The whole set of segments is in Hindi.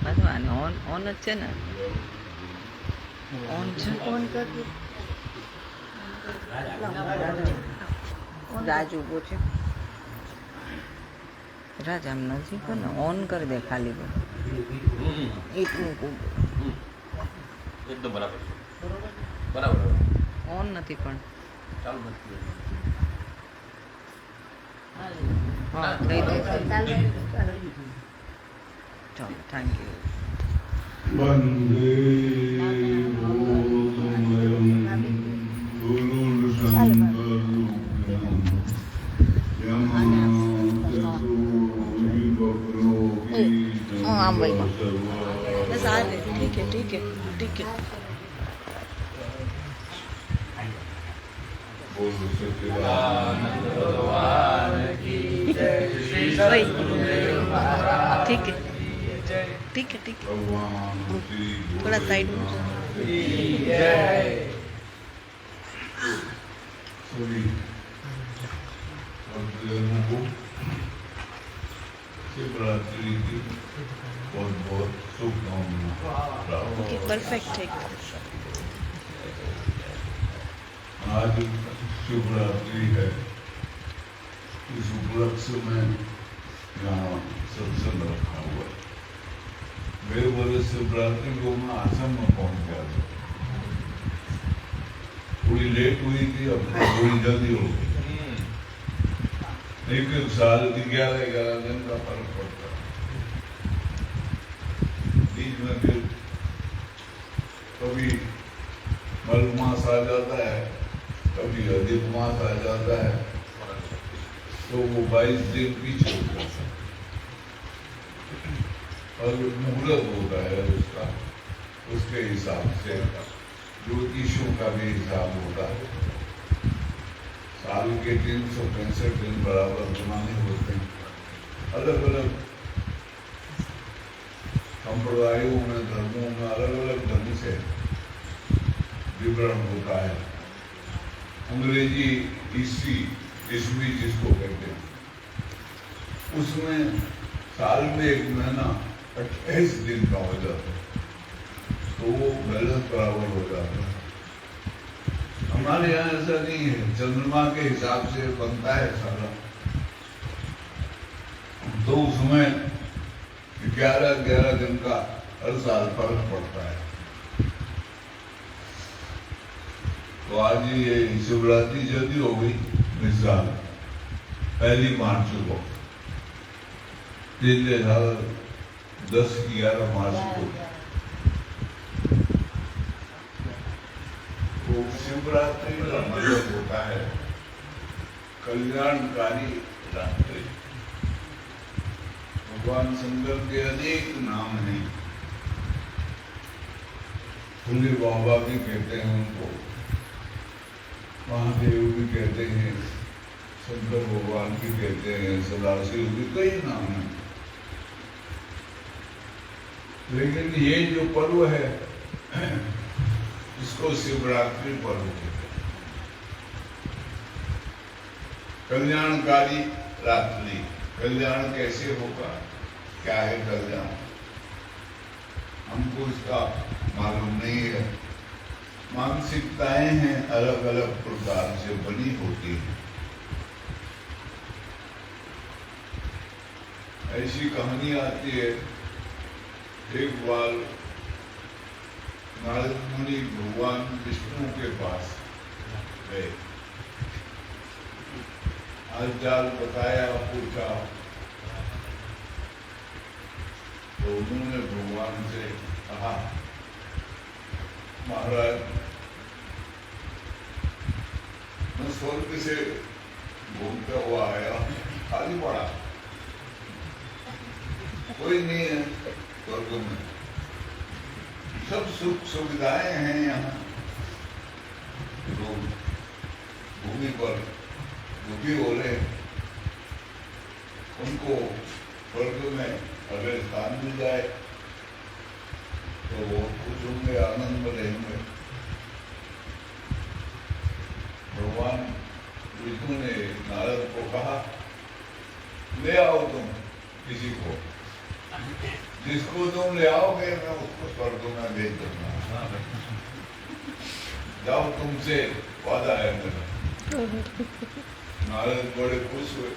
બાંધવાની ઓન જ છે ને, ઓન છે. ફોન કરજો. રાજ ઊભો છે. રાજ આમ નથી કર ને, ઓન કરી દે ખાલી એટલું એકદમ બરાબર બરાબર ઓન નથી પણ ચાલુ નથી. હા થઈ જાય. ચાલો. ચાલો, થેન્ક યુ. वंदे भूतमयं गुरुर्शङ्कररूपिणं આમ ભાઈ यमादसुरोऽभिवक्रोऽपि બસ આ દે. ઠીક है ઠીક है ઠીક है. बोलो सच्चिदानंद भाई ठीक है ठीक है ठीक है. भगवान श्री थोड़ा साइड में. सभी भक्तजनों को शिवरात्रि की बहुत बहुत शुभकामनाएं. ओके परफेक्ट है. आज शिवरात्रि है. इस उपलक्ष्य में यहाँ सत्संग रखा हुआ है. मेरे बोले शिवरात्रि को मैं आश्रम में पहुंच गया था. थोड़ी लेट हुई थी, अब थोड़ी जल्दी हो गई. एक एक साल की 11-11 दिन का फर्क पड़ता है. बीच में फिर कभी मलमास आ जाता है, कभी अधिक मास आ जाता है, तो वो 22 दिन पीछे हो जाता है. और मुहूर्त होता है उसका, उसके हिसाब से ज्योतिषों का भी हिसाब होता है. साल के 365 दिन बराबर बनाने होते हैं. अलग अलग संप्रदायों में, धर्मों में अलग अलग ढंग से विवरण होता है. अंग्रेजी ईस्वी जिसको कहते हैं, उसमें साल में एक महीना 28 दिन का हो जाता है, तो वो बैलेंस बराबर हो जाता है. हमारे यहाँ ऐसा नहीं है. चंद्रमा के हिसाब से बनता है सारा, तो उसमें 11-11 दिन का हर साल फर्क पड़ता है. तो आज ये शिवरात्रि जल्दी हो गई. इस साल 1 मार्च को, पिछले साल 10-11 मार्च को. तो शिवरात्रि का मतलब होता है कल्याणकारी रात्रि. भगवान शंकर के अनेक नाम हैं. भोले बाबा भी कहते हैं उनको, महादेव भी कहते हैं, शंकर भगवान भी कहते हैं, सदाशिव भी, कई नाम हैं. लेकिन ये जो पर्व है इसको शिवरात्रि पर्व कहते हैं. कल्याणकारी रात्रि. कल्याण कैसे होगा, क्या है कल्याण, हमको इसका मालूम नहीं है. मानसिकताएं हैं अलग अलग प्रकार से बनी होती हैं. ऐसी कहानी आती है, एक बार नारद मुनि भगवान विष्णु के पास गए. हालचाल बताया, पूछा, तो उन्होंने भगवान से कहा, महाराज मैं स्वर्ग से घूमता हुआ आया, खाली पड़ा, कोई नहीं है स्वर्ग में, सब सुख सुविधाएं हैं यहाँ. लोग भूमि पर दुखी हो रहे, उनको स्वर्ग में अगर स्थान मिल जाए तो वो खुश होंगे, आनंद में रहेंगे. भगवान विष्णु ने नारद को कहा, ले आओ तुम किसी को. जिसको तुम ले आओगे मैं उसको स्वर्ग में भेज दूंगा। जाओ, तुमसे वादा है मेरा। नारद बड़े खुश हुए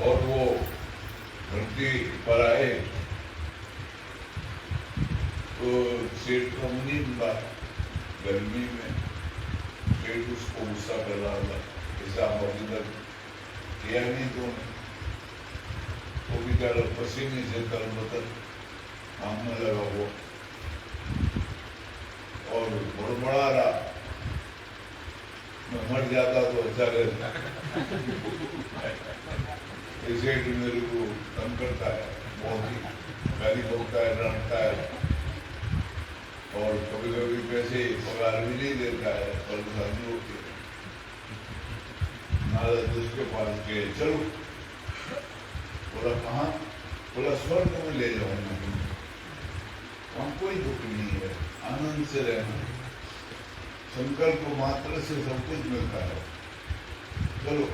और वो धरती पर आए तो सेठ का मुनि मिला। गर्मी में सेठ उसको गुस्सा कर रहा था, ऐसा अभी तक किया नहीं तूने। वो बेचारा पसीने से तरबतर काम में लगा हुआ और बड़बड़ा रहा, मैं मर जाता तो अच्छा रहता। सेठ मेरे को तंग करता है, बहुत ही गाली बकता है, डांटता है और कभी कभी पैसे पगार भी नहीं देता है, परेशानी होती है। नारद उसके पास गए, चलो। बोला कहाँ? बोला स्वर्ग में ले जाऊंगा, वहां कोई दुख नहीं है, आनंद से रहना, संकल्प मात्र से सब कुछ मिलता है, चलो।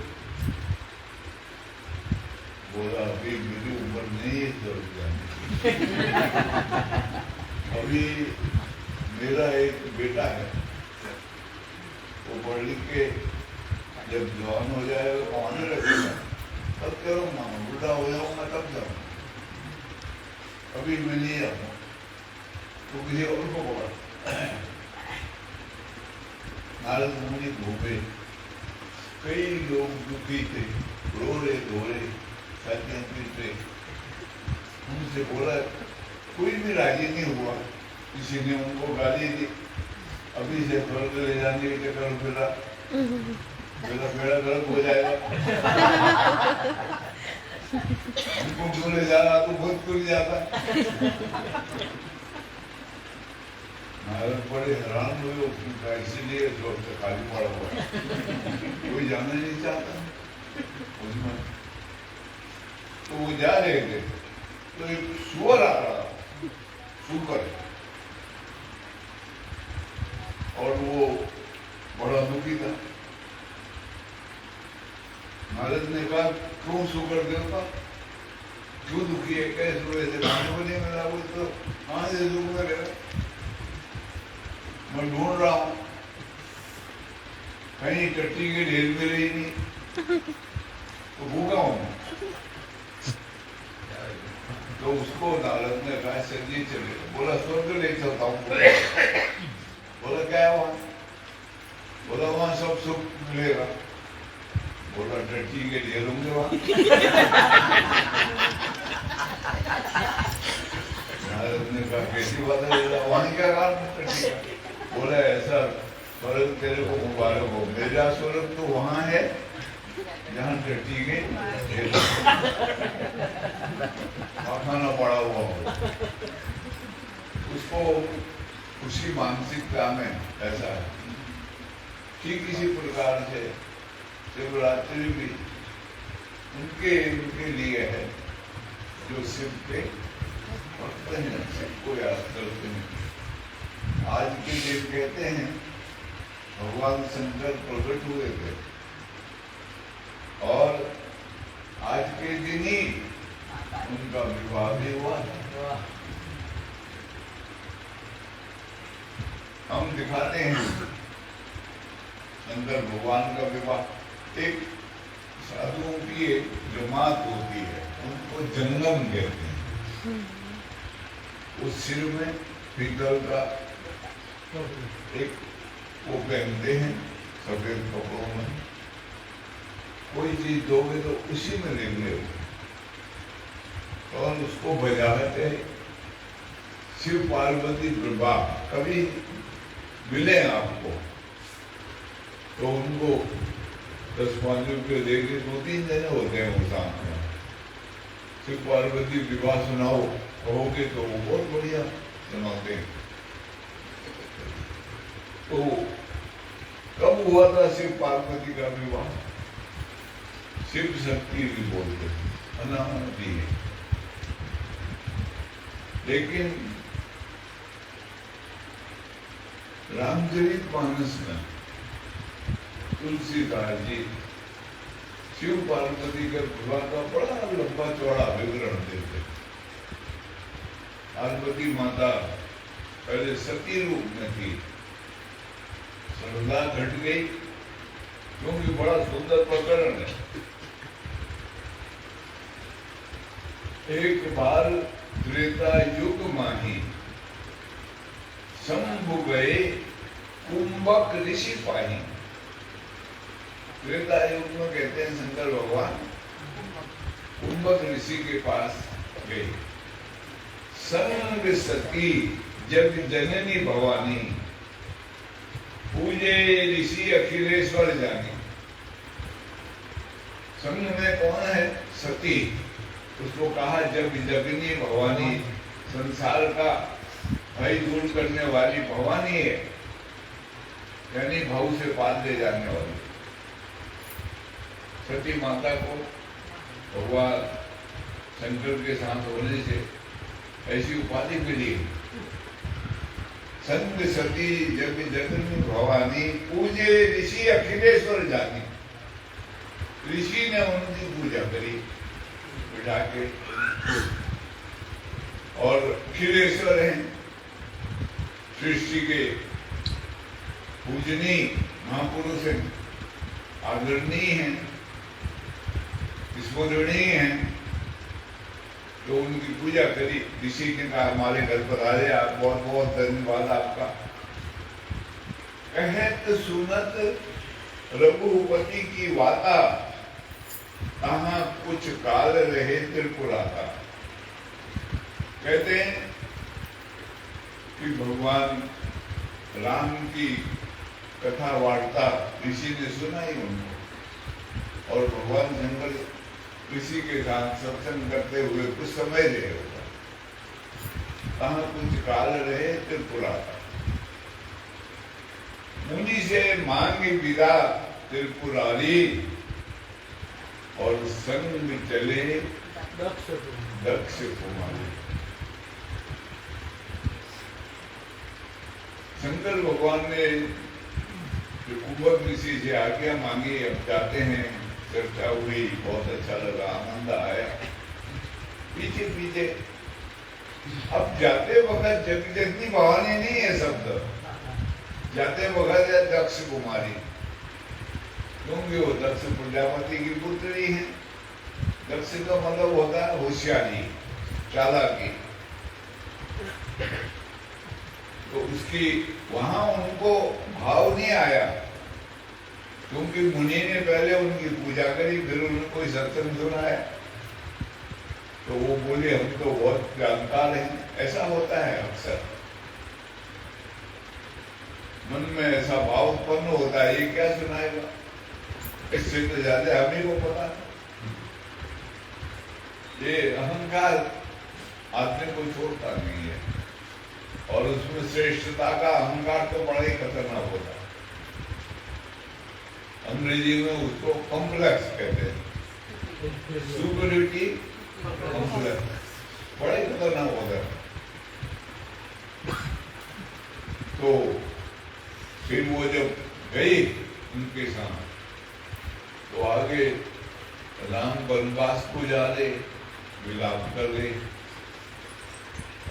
बोला अभी मेरी उम्र नहीं है स्वर्ग जाने की। अभी मेरा एक बेटा है, वो पढ़ लिख के जब जवान हो जाएगा कमाने लगेगा तब करूँगा, बुढ़ा हो जाऊंगा तब जाऊंगा, अभी मैं नहीं आऊंगा। तो किसी और को बोला। नारद मुनि घूमे, कई लोग दुखी थे, रो रहे धो रहे, छातियां पीट रहे। उनसे बोला, कोई भी राजी नहीं हुआ। किसी ने उनको गाली दी, अभी से स्वर्ग ले जाने के चक्कर फिरा, मेरा बेड़ा गर्क हो जाएगा। उनको क्यों ले जाना, तो खुद खुल जाता। नारद बड़े हैरान हुए, उनका इसीलिए स्वर्ग से खाली पड़ा हुआ है, कोई जाना नहीं चाहता उसमें। तो वो जा रहे थे तो एक सुअर आ रहा, सुकर, और वो बड़ा दुखी था। नारद ने कहा, क्यों सुकर देवता, क्यों दुखी है? कैसे हुए थे? खाने को नहीं मिला, वो तो कहाँ से दुख में रहेगा? मैं ढूंढ रहा हूँ, कहीं टट्टी के ढेर मिले ही नहीं, तो भूखा हूँ। तो उसको नारद ने कहा, चलिए चले। बोला स्वर्ग ले चलता हूँ। बोला क्या है वहां? बोला वहां सब सुख मिलेगा। बोला टट्टी के ढेर होंगे वहां। नारद ने कहा, कैसी बात है, वहां क्या काम टट्टी का? बोला ऐसा, स्वर्ग तेरे को मुबारक हो, मेरा स्वर्ग तो वहां है जहाँ टट्टी के खाना पड़ा हुआ हो। उसको उसी मानसिकता में ऐसा है। ठीक इसी प्रकार से शिवरात्रि भी उनके लिए है जो शिव के भक्त हैं, शिव को याद करते हैं। आज के दिन कहते हैं भगवान शंकर प्रकट हुए थे और आज के दिन ही उनका विवाह भी हुआ। हम दिखाते हैं शंकर भगवान का विवाह। एक साधुओं की एक जमात होती है, उनको जंगम कहते हैं। उस सिर में पीतल का एक वो पहनते हैं सफेद कपड़ों में, कोई चीज दोगे तो उसी में लेंगे और उसको बजाते शिव पार्वती विवाह। कभी मिले आपको तो उनको 10-5 रुपये देके 2-3 जने होते हैं वो सामने, शिव पार्वती विवाह सुनाओ कहोगे तो वो बहुत बढ़िया सुनाते हैं। तो कब हुआ था शिव पार्वती का विवाह? शिव शक्ति भी बोलते हैं, अनाहति है। लेकिन रामचरितमानस में तुलसीदास जी शिव पार्वती का विवाह का बड़ा लंबा चौड़ा विवरण देते। पार्वती माता पहले सती रूप में थी, श्रद्धा घट गई क्योंकि बड़ा सुंदर प्रकरण है। एक बार त्रेता युग माही शंभु गए कुंभक ऋषि पाही। त्रेता युग में कहते हैं शंकर भगवान कुंभक ऋषि के पास गए। संग सती जग जननी भवानी पूजे ऋषि अखिलेश्वर जानी। संग में कौन है? सती। उसको कहा जग जगनी भवानी, संसार का भय दूर करने वाली भवानी है, यानी भाव से पार ले जाने वाली। सती माता को भगवान शंकर के साथ होने से ऐसी उपाधि मिली। संग सती जग जगनी भवानी पूजे ऋषि अखिलेश्वर जानी। ऋषि ने उनकी पूजा करी बिठा के, और अखिलेश्वर हैं सृष्टि के पूजनीय महापुरुष हैं, आदरणीय हैं, स्मरणीय हैं, तो उनकी पूजा करी। ऋषि ने कहा हमारे घर पर आ जाए, आप बहुत बहुत धन्यवाद आपका। कहत सुनत रघुपति की वाता, कहा कुछ काल रहे त्रिपुराता। कहते हैं कि भगवान राम की कथा वार्ता ऋषि ने सुनाई उनको, और भगवान शंकर ऋषि के साथ सत्संग करते हुए कुछ समय रहे होगा। कहा कुछ काल रहे त्रिपुराता। मुनि से मांगी विदा त्रिपुरारी, और संग चले दक्ष कुमारी। शंकर भगवान ने जो कुंभक ऋषि से आज्ञा मांगी, अब जाते हैं, चर्चा हुई, बहुत अच्छा लगा, आनंद आया। पीछे पीछे अब जाते वक्त जगजननी भवानी नहीं है शब्द, जाते वक्त है दक्ष कुमारी, क्योंकि वो दक्ष प्रजापति की पुत्री है। दक्ष का मतलब होता है होशियारी, चालाकी। तो उसकी वहां उनको भाव नहीं आया, क्योंकि मुनि ने पहले उनकी पूजा करी, फिर उनको सत्संग सुनाया, तो वो बोले हम तो बहुत जानकार हैं। ऐसा होता है अक्सर, मन में ऐसा भाव उत्पन्न होता है, ये क्या सुनाएगा, इससे तो ज्यादा हमें को पता। ये अहंकार आदमी को छोड़ता नहीं है, और उसमें श्रेष्ठता का अहंकार तो बड़ा ही खतरनाक होता है। अंग्रेजी में उसको कॉम्प्लेक्स कहते हैं, सुपरियोरिटी कॉम्प्लेक्स, बड़ा ही खतरनाक होता है। तो फिर वो जब गई उनके साथ, तो आगे राम वनवास को जा रहे, विलाप कर रहे,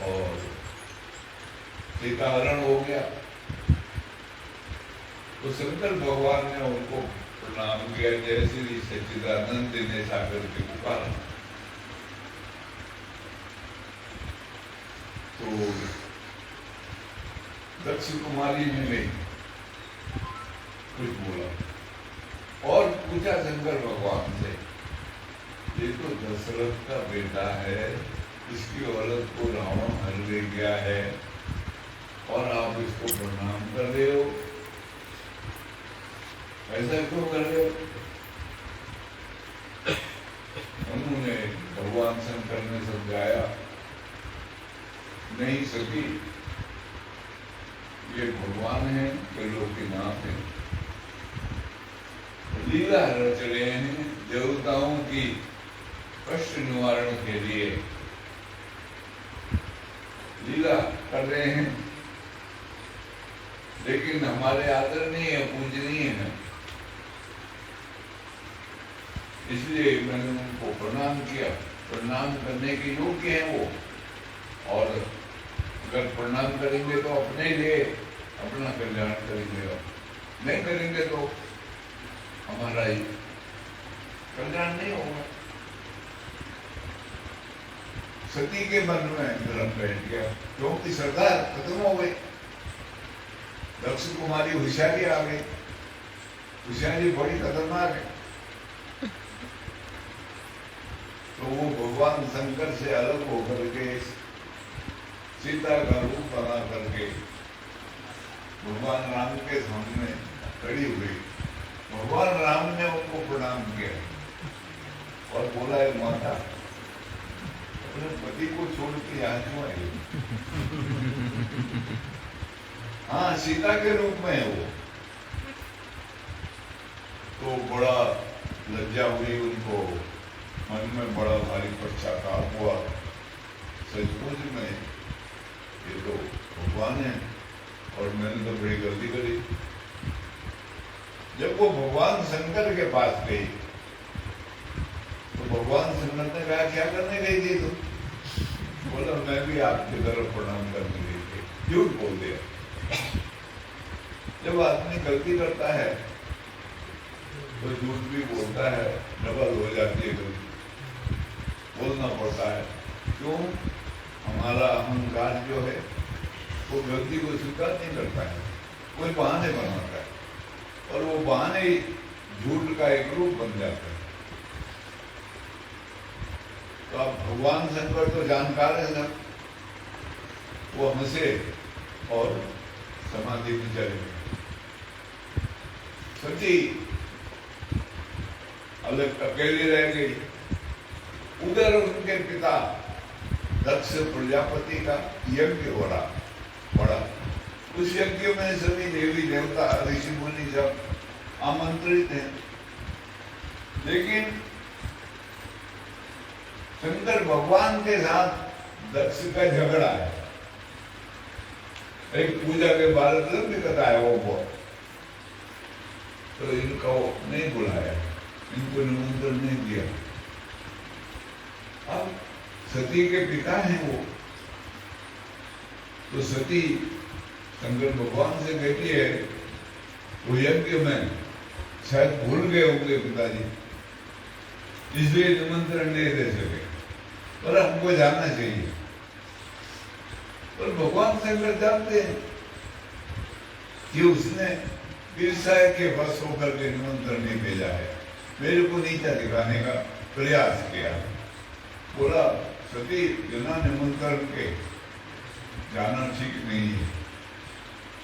और सीताहरण हो गया। तो शंकर भगवान ने उनको प्रणाम किया, जय श्री सच्चिदानंद ने सागर के पुकारा। तो दक्ष कुमारी ने नहीं कुछ बोला, और पूछा शंकर भगवान से, ये तो दशरथ का बेटा है, इसकी औरत को रावण हर ले गया है, और आप इसको प्रणाम कर रहे हो, ऐसा क्यों कर रहे हो? उन्होंने भगवान शंकर ने समझाया, नहीं सकी, ये भगवान है, त्रिलोकीनाथ है, लीला रच रहे हैं देवताओं की कष्ट निवारण के लिए, लीला कर रहे हैं, लेकिन हमारे आदरणीय है, पूजनीय है, इसलिए मैंने उनको प्रणाम किया। प्रणाम करने के योग्य है वो, और अगर प्रणाम करेंगे तो अपने लिए अपना कल्याण करेंगे, नहीं करेंगे तो हमारा ही कल्याण नहीं होगा। सती के मन में धर्म बैठ गया, क्योंकि सरदार खत्म हो गई, दक्ष कुमारी होशियारी आ गई। होशियारी बड़ी खतरनाक है। तो वो भगवान शंकर से अलग होकर के सीता का रूप बना करके भगवान राम के सामने खड़ी हुई। भगवान राम ने उनको प्रणाम किया और बोला, है माता, अपने पति को छोड़ के यहाँ क्यों आई? हाँ, सीता के रूप में है वो। तो बड़ा लज्जा हुई उनको, मन में बड़ा भारी पश्चाताप हुआ। सचमुच में ये तो भगवान है और मैंने तो बड़ी गलती करी। जब वो भगवान शंकर के पास गई तो भगवान शंकर ने कहा, क्या करने गई थी तुम? बोला, मैं भी आपकी तरफ प्रणाम करने गई थी। झूठ बोल दिया। जब आदमी गलती करता है तो झूठ भी बोलता है, डबल हो जाती है गलती, बोलना पड़ता है। क्यों? हमारा अहंकार जो है वो गलती को स्वीकार नहीं करता है, कोई बहाने बनाता है, और वो बहाने ही झूठ का एक रूप बन जाता है। तो अब भगवान शंकर तो जानकार है ना, वो हंसे और समाधि में चले गए। सती अलग अकेली रह गई। उधर उनके पिता दक्ष प्रजापति का यज्ञ हो रहा बड़ा। उस यज्ञ में सभी देवी देवता ऋषि मुनि सब आमंत्रित हैं, लेकिन शंकर भगवान के साथ दक्ष का झगड़ा है। एक पूजा के बारे में भी कथा है वो, तो इनको नहीं बुलाया, इनको निमंत्रण नहीं दिया। अब सती के पिता हैं वो, तो सती शंकर भगवान से कहती है, वो यज्ञ में शायद भूल गए होंगे पिताजी, इसलिए निमंत्रण नहीं दे सके, पर हमको जाना चाहिए। पर भगवान शंकर जानते हैं कि उसने ईर्ष्या के बस होकर के निमंत्रण नहीं भेजा है, मेरे को नीचा दिखाने का प्रयास किया। बोला, सती, बिना निमंत्रण के जाना ठीक नहीं है,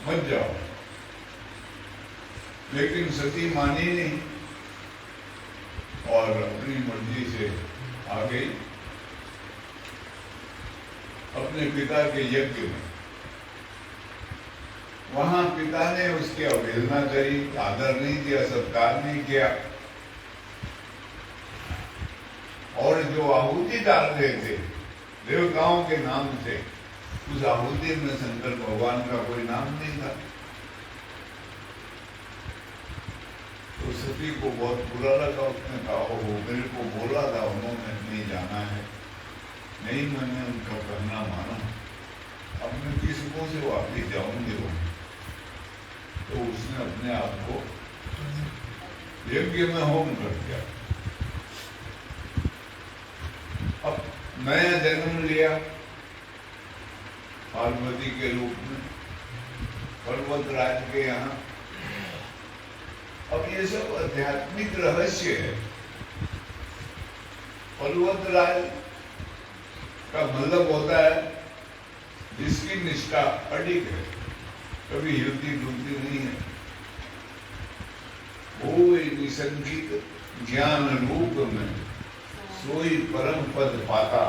मत जाओ। लेकिन सती मानी नहीं और अपनी मर्जी से आ गई अपने पिता के यज्ञ में। वहां पिता ने उसकी अवहेलना करी, आदर नहीं किया, सत्कार नहीं किया, और जो आहुति डाल रहे थे देवताओं के नाम से, उस आहुति में शंकर भगवान का कोई नाम नहीं था। तो सती को बहुत बुरा लगा। उसने कहा, ओहो, मेरे को बोला था उन्होंने नहीं जाना है, नहीं मैंने उनका कहना माना, अब मैं किस मुंह से वापिस जाऊंगी वो। तो उसने अपने आप को यज्ञ में होम कर दिया। अब नया जन्म लिया पार्वती के रूप में पर्वतराज के यहाँ। अब ये सब आध्यात्मिक रहस्य है। पर्वतराज का मतलब होता है जिसकी निष्ठा अडिग है, कभी हिलती डुलती नहीं है, वो निसंकित ज्ञान रूप में सोई परम पद पाता।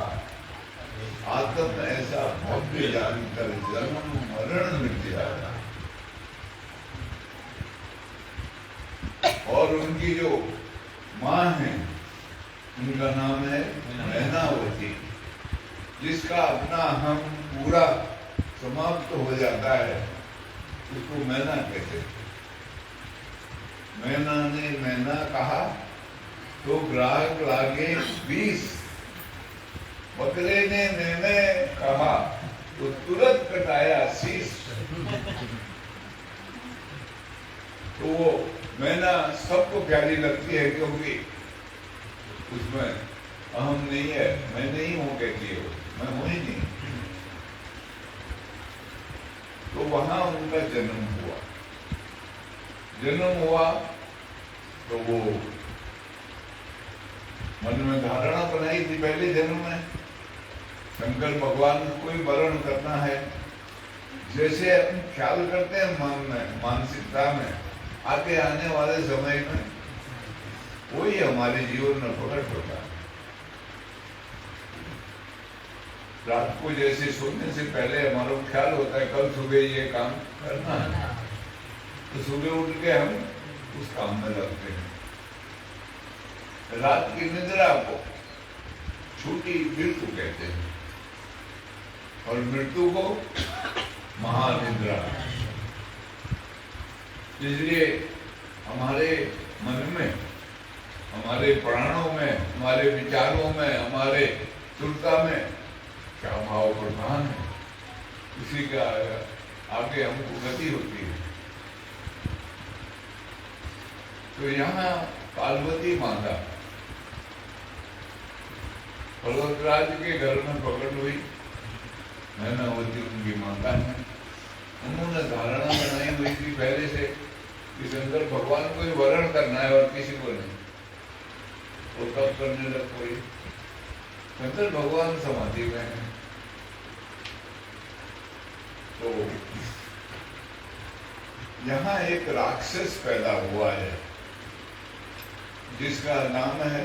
आत्म ऐसा भव्य जानकर जन्म मरण मिट जाता। और उनकी जो माँ है, उनका नाम है मैनावती, जिसका अपना हम पूरा समाप्त हो जाता है, उसको मैना कहते। मैना ने मैना कहा तो ग्राहक लागे 20। बकरे ने कहा तो तुरंत कटाया शीश। तो वो मैना सबको प्यारी लगती है क्योंकि उसमें अहम नहीं है, मैं नहीं हूं कहती है, मैं हूं ही नहीं। तो वहां उनका जन्म हुआ। जन्म हुआ तो वो मन में धारणा बनाई थी पहले जन्म में, शंकर भगवान को ही वर्ण करना है। जैसे हम ख्याल करते हैं मन में, मानसिकता में, आगे आने वाले समय में वही हमारे जीवन में प्रकट होता है। रात को जैसे सोने से पहले हमारा ख्याल होता है कल सुबह ये काम करना है, तो सुबह उठ के हम उस काम में लगते हैं। रात की निद्रा को छूटी मृत्यु कहते हैं और मृत्यु को महानिद्रा। इसलिए हमारे मन में, हमारे प्राणों में, हमारे विचारों में, हमारे सुरता में क्या भाव प्रधान है, उसी का आगे हमको गति होती है। तो यहाँ पार्वती माता पर्वतराज के घर में प्रकट हुई, मैनावती उनकी माता है। उन्होंने धारणा बनाई हुई थी पहले से कि शंकर भगवान को ही वर्ण करना है और किसी को नहीं। वो तब करने लग कोई शंकर भगवान समाधि में है। तो यहाँ एक राक्षस पैदा हुआ है जिसका नाम है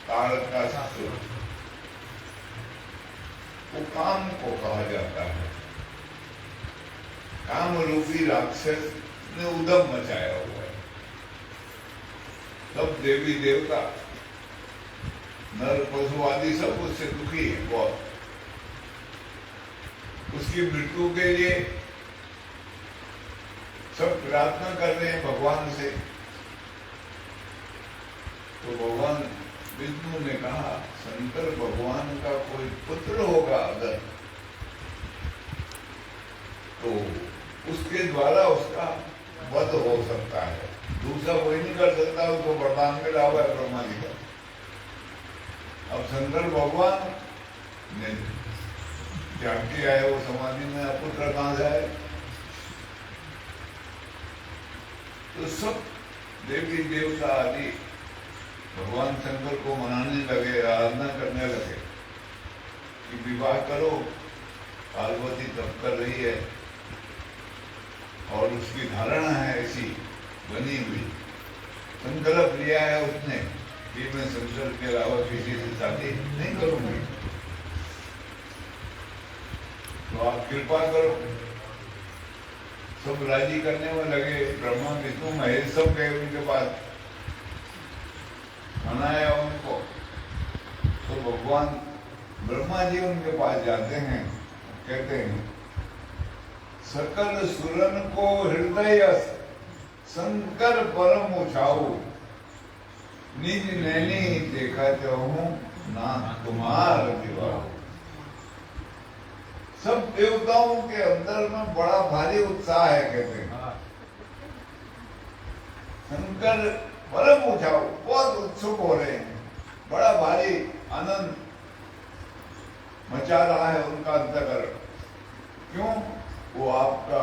तारकासुर। वो काम को कहा जाता है। काम रूपी राक्षस ने उद्यम मचाया हुआ है। सब देवी देवता, नर पशु आदि सब उससे दुखी है बहुत। उसकी मृत्यु के लिए सब प्रार्थना कर रहे हैं भगवान से। तो भगवान विष्णु ने कहा शंकर भगवान का कोई पुत्र होगा अगर, तो उसके द्वारा उसका वध हो सकता है। दूसरा कोई नहीं कर सकता, उसको वरदान मिला हुआ है ब्रह्मा जी का। अब शंकर भगवान ने त्याग किया है, वो समाधि में, पुत्र कहां से आए? तो सब देवी देवता आदि भगवान शंकर को मनाने लगे, आराधना करने लगे कि विवाह करो। पार्वती तप कर रही है और उसकी धारणा है ऐसी बनी हुई, संकल्प लिया है उसने कि मैं शंकर के अलावा किसी से शादी नहीं करूंगी। तो आप कृपा करो। सब राजी करने में लगे, ब्रह्मा विष्णु महेश सब गए उनके पास, मनाया उनको। तो भगवान ब्रह्मा जी उनके पास जाते हैं, कहते हैं सकल सुरन को हृदय शंकर परम उछाऊ, निज नैनी देखा चाहूं ना तुम्हार विवाह। सब देवताओं के अंदर में बड़ा भारी उत्साह है, कहते हैं शंकर परम उछाऊ, बहुत उत्सुक हो रहे हैं, बड़ा भारी आनंद मचा रहा है उनका अंतःकरण। क्यों? वो आपका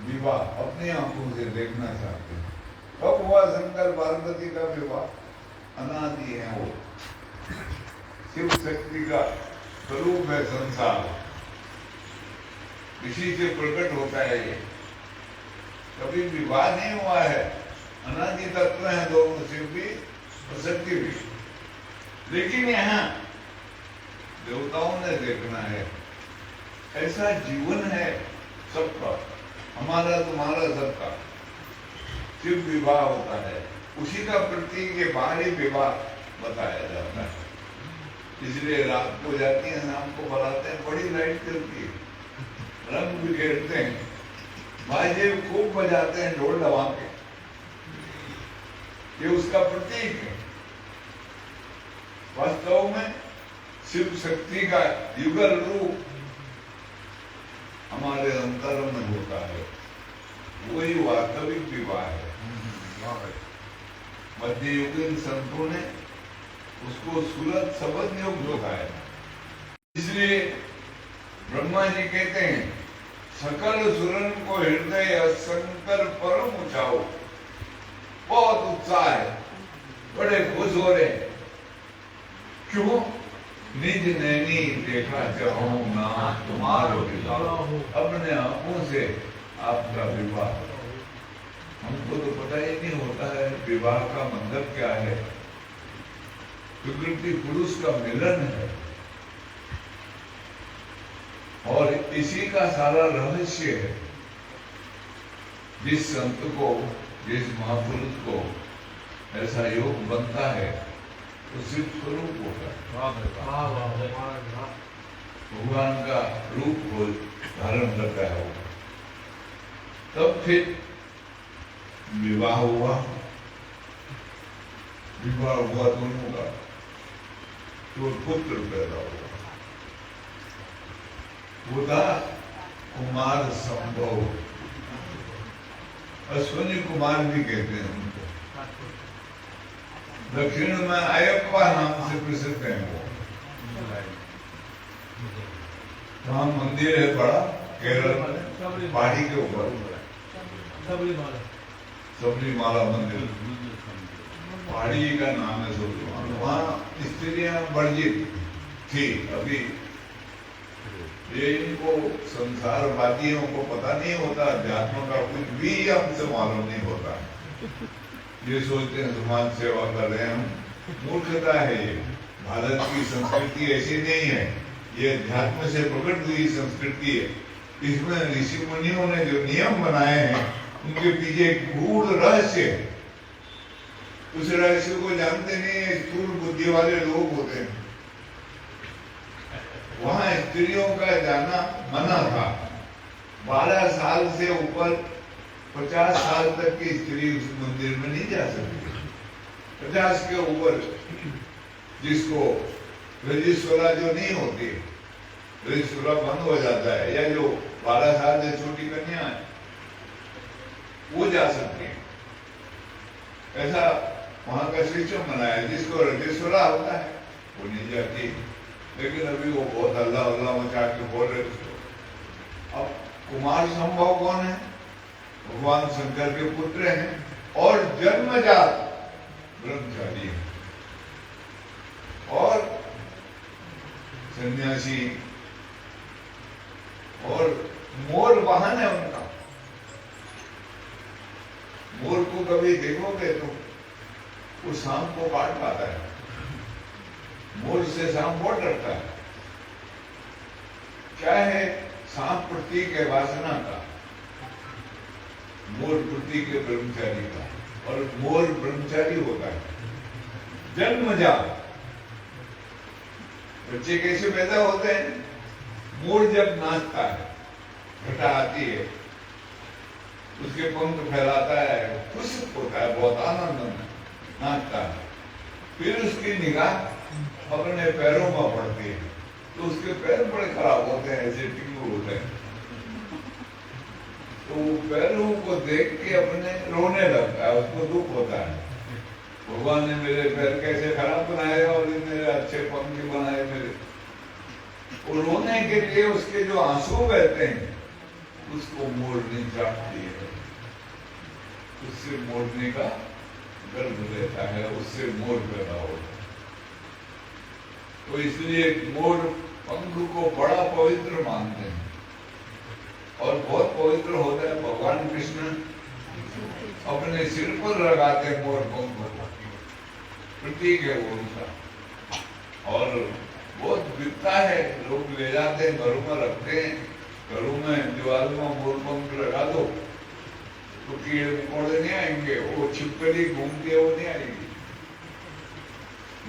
विवाह अपनी आंखों से देखना चाहते हैं। कब हुआ शंकर पार्वती का विवाह? अनादि है वो, शिव शक्ति का स्वरूप है संसार, इसी से प्रकट होता है ये। कभी विवाह नहीं हुआ है, अनादि तत्व है दोनों, शिव भी और शक्ति भी। लेकिन यहाँ देवताओं ने देखना है, ऐसा जीवन है सबका, हमारा तुम्हारा सबका। शिव विवाह होता है, उसी का प्रतीक ये बाहरी विवाह बताया जाता है। इसलिए रात को जाती है, शाम को बुलाते हैं, बड़ी लाइट चलती है, रंग बिखेरते हैं, बाजे खूब बजाते हैं ढोल दबा के, ये उसका प्रतीक है। वास्तव में शिव शक्ति का युगल रूप हमारे अंतर में होता है, वही वास्तविक विवाह है। मध्ययुगीन संतों ने उसको सुलभ शब्द योग बताया। इसलिए ब्रह्मा जी कहते हैं, सकल सुरन को हृदय शंकर परम ऊंचाओ। बहुत उत्साह है, बड़े खुश हो रहे। क्यों? निज नैनी देखा चाहो ना तुम्हारो विवाह, अपने आंखों से आपका विवाह। हमको तो पता ही नहीं होता है विवाह का मतलब क्या है। प्रकृति पुरुष का मिलन है और इसी का सारा रहस्य है। जिस संत को, जिस महापुरुष को ऐसा योग बनता है तो शिव स्वरूप होता है, भगवान का रूप को धारण करता है वो। तब फिर विवाह हुआ, विवाह हुआ दोनों का, तो पुत्र पैदा हुआ। वो था कुमार संभव, अश्विनी कुमार भी कहते हैं उनको। दक्षिण में अयप्पा नाम से प्रसिद्ध है वो। वहां मंदिर है बड़ा, केरल में, पहाड़ी के ऊपर सबरीमाला मंदिर, पहाड़ी का नाम है सबरीमाला। वहां स्त्रियां वर्जित थी। अभी ये इनको संसारवादियों को पता नहीं होता, अध्यात्म का कुछ भी हमसे मालूम नहीं होता। ये सोचते हैं समाज सेवा कर रहे हैं हम। मूर्खता है ये। भारत की संस्कृति ऐसी नहीं है, ये अध्यात्म से प्रकट हुई संस्कृति है। इसमें ऋषि मुनियों ने जो नियम बनाए हैं उनके पीछे एक गूढ़ रहस्य है। उस रहस्य को जानते नहीं, स्थूल बुद्धि वाले लोग होते हैं। वहां स्त्रियों का जाना मना था। 12 साल से ऊपर 50 साल तक की स्त्री उस मंदिर में नहीं जा सकती। 50 के ऊपर जिसको रजिस्वरा जो नहीं होती, रजिस्वरा बंद हो जाता है, या जो 12 साल से छोटी कन्या है वो जा सकती है। ऐसा वहां का सिस्टम बनाया है। जिसको रजिस्वरा होता है वो नहीं जाती। लेकिन अभी वो बहुत अल्लाह अल्लाह मचा के बोल रहे थे। अब कुमार संभव कौन है? भगवान शंकर के पुत्र हैं और जन्मजात ब्रह्मचारी हैं और सन्यासी, और मोर वाहन है उनका। मोर को कभी देखोगे तो वो सांप को काट पाता है। मोर से सांप बहुत डरता है। क्या है? सांप प्रतीक है वासना का, मोर प्रतीक है ब्रह्मचारी का, और मोर ब्रह्मचारी होता है जन्मजात। बच्चे कैसे पैदा होते हैं? मोर जब नाचता है, घटा आती है, उसके पंख फैलाता है, खुश होता है, बहुत आनंद में नाचता है। फिर उसकी निगाह अपने पैरों में पड़ती है तो उसके पैर बड़े खराब होते हैं, ऐसे टिंगू होते हैं। तो वो पैरों को देख के अपने रोने लगता है, उसको दुख होता है। भगवान ने मेरे पैर कैसे खराब बनाए और मेरे अच्छे पंख बनाए मेरे। वो रोने के लिए उसके जो आंसू बहते हैं उसको मोरनी चाटती है, उससे मोरनी का गर्भ लेता है, उससे मोर पैदा होता है। तो इसलिए मोर पंख को बड़ा पवित्र मानते हैं और बहुत पवित्र होता है। भगवान कृष्ण अपने सिर पर लगाते हैं मोर पंख को, प्रतीक है वो उनका। और बहुत बिकता है, लोग ले जाते हैं, घरों में रखते हैं। घरों में दीवार में मोर पंख लगा दो तो कीड़े मकोड़े नहीं आएंगे, वो छिपकली घूमती है वो नहीं आएगी।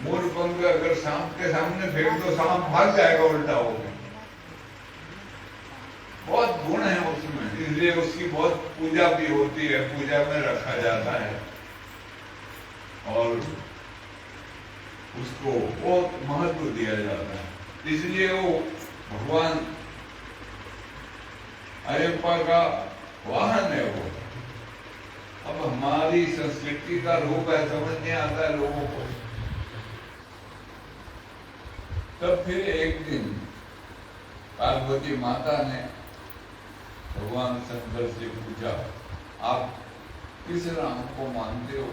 मोर पंख अगर सांप के सामने फेंक दो, सांप भाग जाएगा उल्टा होकर। बहुत गुण है उसमें, इसलिए उसकी बहुत पूजा भी होती है, पूजा में रखा जाता है। और उसको बहुत महत्व दिया जाता है। इसलिए वो भगवान अयप्पा का वाहन है वो। अब हमारी संस्कृति का रूप है, समझ नहीं आता है लोगों को। तब फिर एक दिन पार्वती माता ने भगवान शंकर से पूछा, आप किस राम को मानते हो?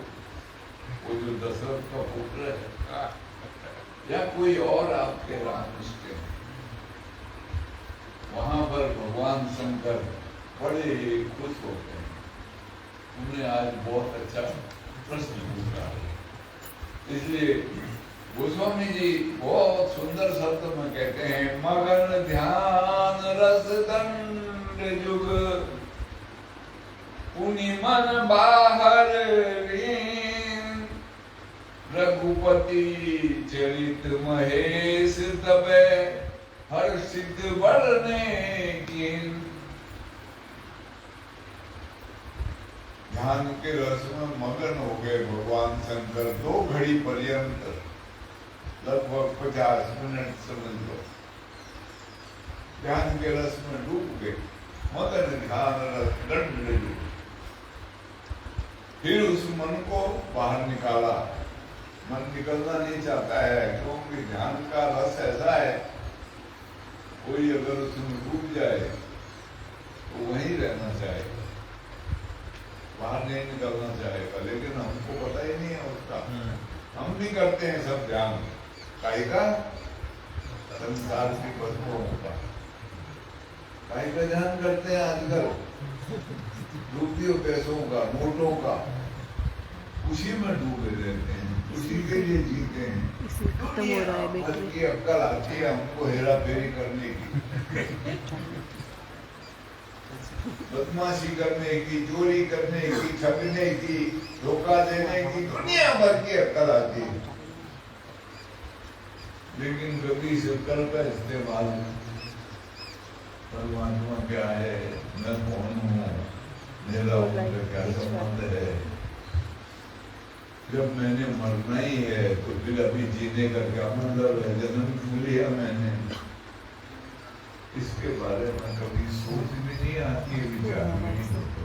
वो जो दशरथ का पुत्र है या कोई और आपके राम रिश्ते? वहां पर भगवान शंकर बड़े खुश होते हैं। उन्हें आज बहुत अच्छा प्रश्न पूछा है। इसलिए गोस्वामी जी बहुत सुंदर शब्द में कहते हैं, मगन ध्यान रस दंड युग पुनि मन बाहर लीन, रघुपति चरित महेश तबे हर्षित बढ़ने कीन। ध्यान के रस में मगन हो गए भगवान शंकर। 2 घड़ी पर्यंत, लगभग 50 मिनट समझ लो, ध्यान के रस में डूब गए। मगन ध्यान रस दंड। फिर उस मन को बाहर निकाला। मन निकलना नहीं चाहता है, क्योंकि ध्यान का रस ऐसा है, कोई अगर उसमें डूब जाए तो वहीं रहना चाहेगा, बाहर नहीं निकलना चाहेगा। लेकिन हमको पता ही नहीं है उसका। हम भी करते हैं सब ध्यान काहे का, संसार की वस्तुओं का काहे का ध्यान करते हैं आजकल, रुपयों पैसों का, नोटों का, उसी में डूबे रहते हैं, उसी के लिए जीते हैं। खत्म हो रहा है हद की अक्कल आती है हमको हेरा फेरी करने की, बदमाशी करने की, चोरी करने की, ठगने की, धोखा देने की, दुनिया भर की अक्कल आती है। लेकिन कभी इस अक्कल का इस्तेमाल परमात्मा क्या है, मैं कौन हूँ, मेरा उनका क्या संबंध है। जब मैंने मरना ही है तो फिर अभी जीने का क्या मतलब है? जन्म क्यों लिया मैंने? इसके बारे में कभी सोच भी नहीं आती है, विचार भी नहीं होता।